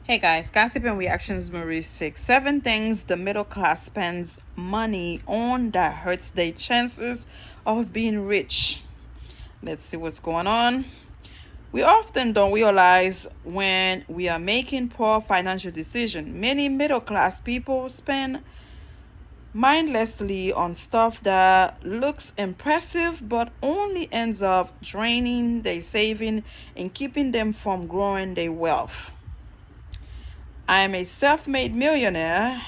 Hey guys, Gossip and Reactions Marie 6. 7 things the middle class spends money on that hurts their chances of being rich. Let's see what's going on. We often don't realize when we are making poor financial decisions. Many middle class people spend mindlessly on stuff that looks impressive but only ends up draining their saving and keeping them from growing their wealth. I am a self-made millionaire.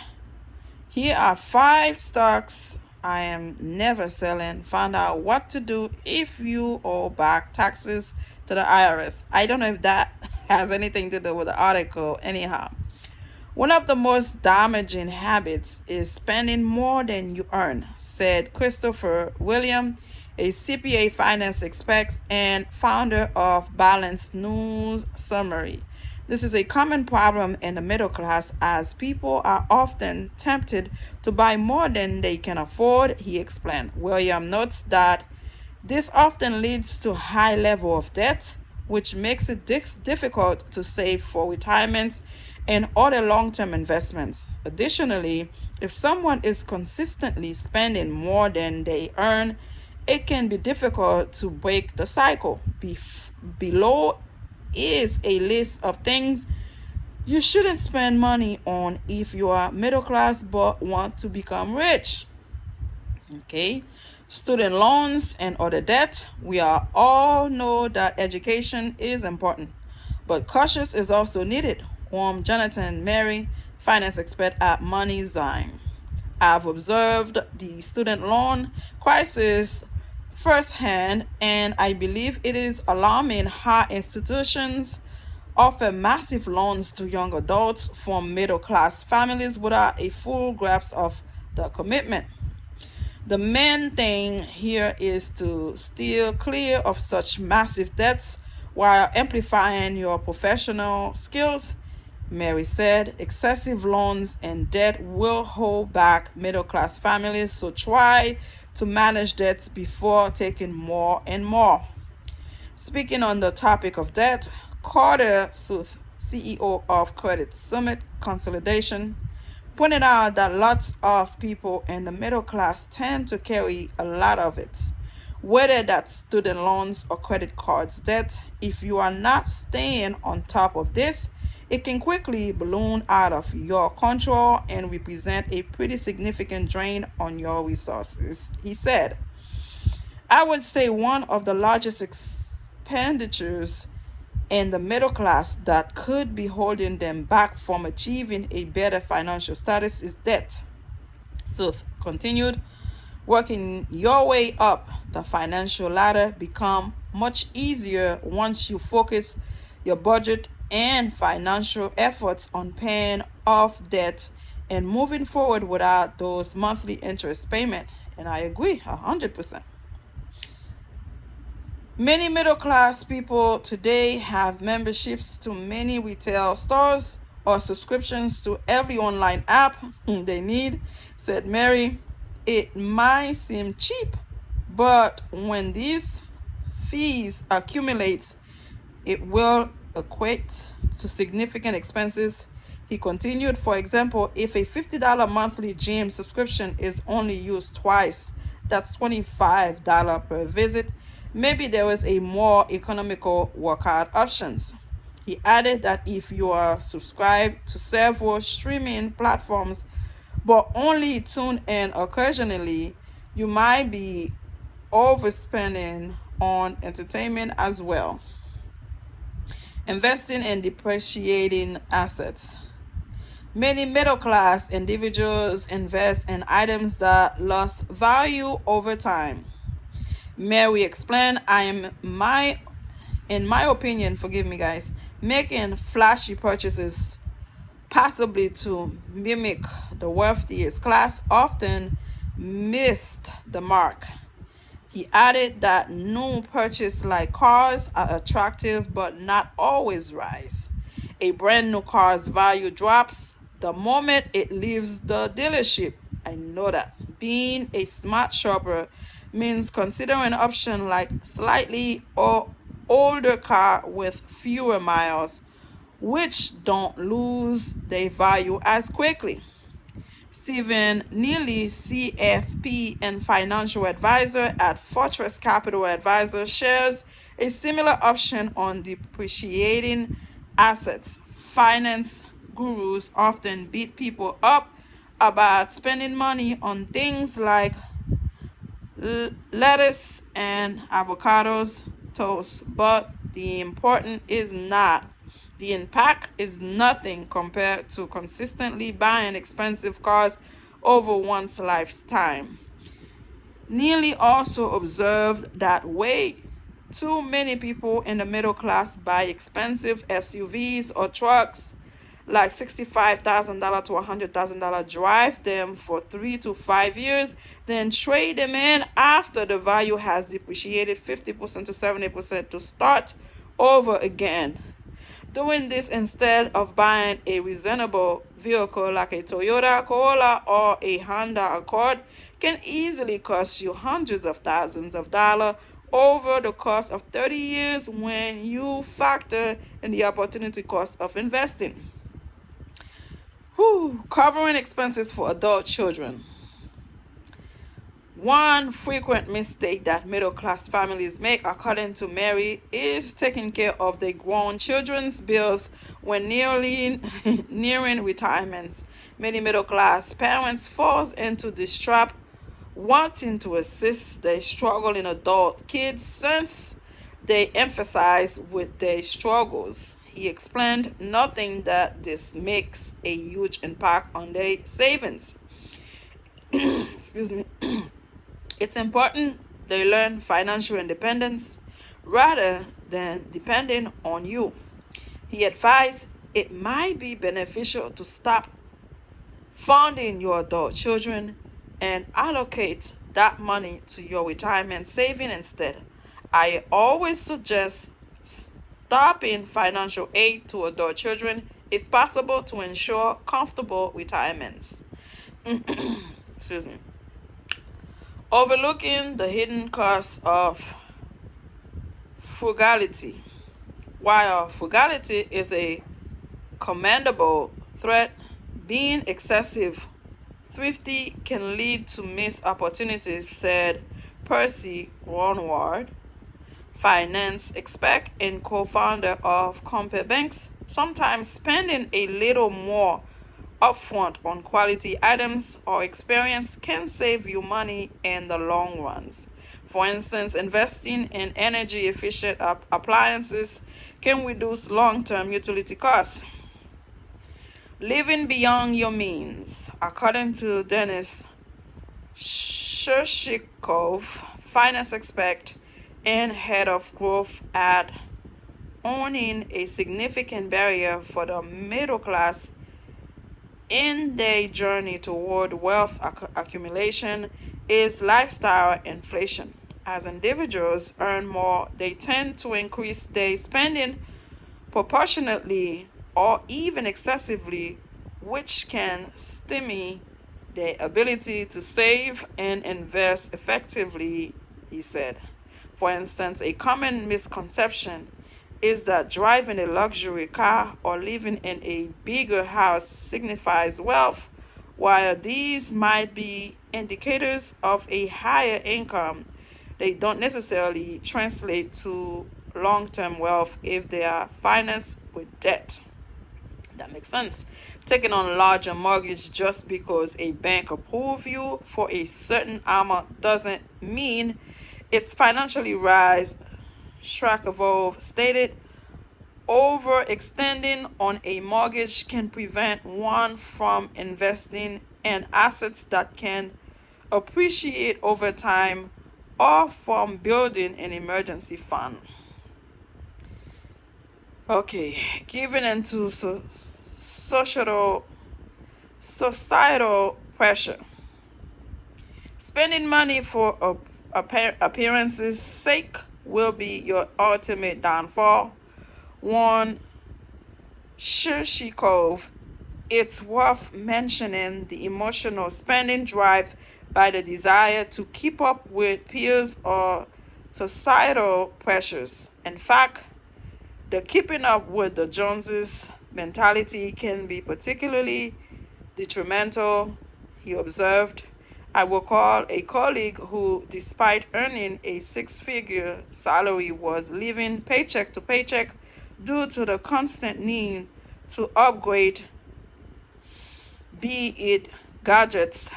Here are 5 stocks I am never selling. Find out what to do if you owe back taxes to the IRS. I don't know if that has anything to do with the article. Anyhow, one of the most damaging habits is spending more than you earn, said Christopher William, a CPA finance expert and founder of Balanced News Summary. This is a common problem in the middle class as people are often tempted to buy more than they can afford, he explained. William notes that this often leads to high level of debt, which makes it difficult to save for retirement and other long-term investments. Additionally, if someone is consistently spending more than they earn, it can be difficult to break the cycle. Below is a list of things you shouldn't spend money on if you are middle class but want to become rich. Okay, student loans and other debt. We are all know that education is important, but cautious is also needed. Jonathan Mary, finance expert at MoneyZine. I've observed the student loan crisis firsthand, and I believe it is alarming how institutions offer massive loans to young adults from middle class families without a full grasp of the commitment. The main thing here is to steer clear of such massive debts while amplifying your professional skills. Mary said excessive loans and debt will hold back middle class families, so try to manage debts before taking more and more. Speaking on the topic of debt, Carter Seuss, CEO of Credit Summit Consolidation, pointed out that lots of people in the middle class tend to carry a lot of it, whether that's student loans or credit cards debt. If you are not staying on top of this, it can quickly balloon out of your control and represent a pretty significant drain on your resources, he said. I would say one of the largest expenditures in the middle class that could be holding them back from achieving a better financial status is debt. So continued, working your way up the financial ladder become much easier once you focus your budget and financial efforts on paying off debt and moving forward without those monthly interest payments. And I agree 100%. Many middle class people today have memberships to many retail stores or subscriptions to every online app they need, said Mary. It might seem cheap, but when these fees accumulate, it will equate to significant expenses. He continued, for example, if a $50 monthly gym subscription is only used twice, that's $25 per visit. Maybe there is a more economical workout options. He added that if you are subscribed to several streaming platforms but only tune in occasionally, you might be overspending on entertainment as well. Investing in depreciating assets. Many middle class individuals invest in items that lost value over time. Mary explained, in my opinion, forgive me guys, making flashy purchases possibly to mimic the wealthiest class often missed the mark. He added that new purchases like cars are attractive but not always rise. A brand new car's value drops the moment it leaves the dealership. I know that. Being a smart shopper means considering an option like slightly or older car with fewer miles, which don't lose their value as quickly. Stephen Neely, CFP and financial advisor at Fortress Capital Advisors, shares a similar option on depreciating assets. Finance gurus often beat people up about spending money on things like lettuce and avocados toast, but the impact is nothing compared to consistently buying expensive cars over one's lifetime. Neely also observed that way too many people in the middle class buy expensive SUVs or trucks like $65,000 to $100,000, drive them for 3 to 5 years, then trade them in after the value has depreciated 50% to 70% to start over again. Doing this instead of buying a reasonable vehicle like a Toyota Corolla or a Honda Accord can easily cost you hundreds of thousands of dollars over the course of 30 years when you factor in the opportunity cost of investing. Covering expenses for adult children. One frequent mistake that middle-class families make, according to Mary, is taking care of their grown children's bills when nearing retirement. Many middle-class parents fall into this trap, wanting to assist their struggling adult kids since they emphasize with their struggles. He explained nothing that this makes a huge impact on their savings. Excuse me. It's important they learn financial independence rather than depending on you. He advised it might be beneficial to stop funding your adult children and allocate that money to your retirement saving instead. I always suggest stopping financial aid to adult children if possible to ensure comfortable retirements. Excuse me. Overlooking the hidden costs of frugality. While frugality is a commendable threat, being excessive thrifty can lead to missed opportunities, said Percy Ronward, finance expert and co-founder of Compare Banks. Sometimes spending a little more upfront on quality items or experience can save you money in the long runs. For instance, investing in energy efficient appliances can reduce long-term utility costs. Living beyond your means. According to Dennis Shershikov, finance expert and head of growth at owning a significant barrier for the middle class in their journey toward wealth accumulation is lifestyle inflation. As individuals earn more, they tend to increase their spending proportionately or even excessively, which can stymie their ability to save and invest effectively, he said. For instance, a common misconception is that driving a luxury car or living in a bigger house signifies wealth. While these might be indicators of a higher income, they don't necessarily translate to long-term wealth if they are financed with debt. That makes sense. Taking on a larger mortgage just because a bank approves you for a certain amount doesn't mean it's financially wise. Shrakovov stated, overextending on a mortgage can prevent one from investing in assets that can appreciate over time or from building an emergency fund. Okay, giving into societal pressure. Spending money for appearance's sake will be your ultimate downfall. Warned Shershikov, it's worth mentioning the emotional spending drive by the desire to keep up with peers or societal pressures. In fact, The keeping up with the Joneses mentality can be particularly detrimental, he observed. I recall a colleague who, despite earning a six-figure salary, was living paycheck to paycheck due to the constant need to upgrade, be it gadgets,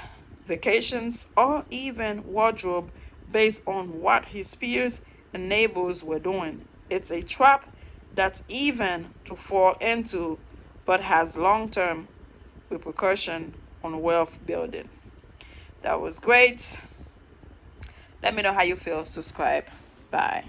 vacations, or even wardrobe, based on what his peers and neighbors were doing. It's a trap that's even to fall into, but has long-term repercussion on wealth building. That was great. Let me know how you feel. Subscribe. Bye.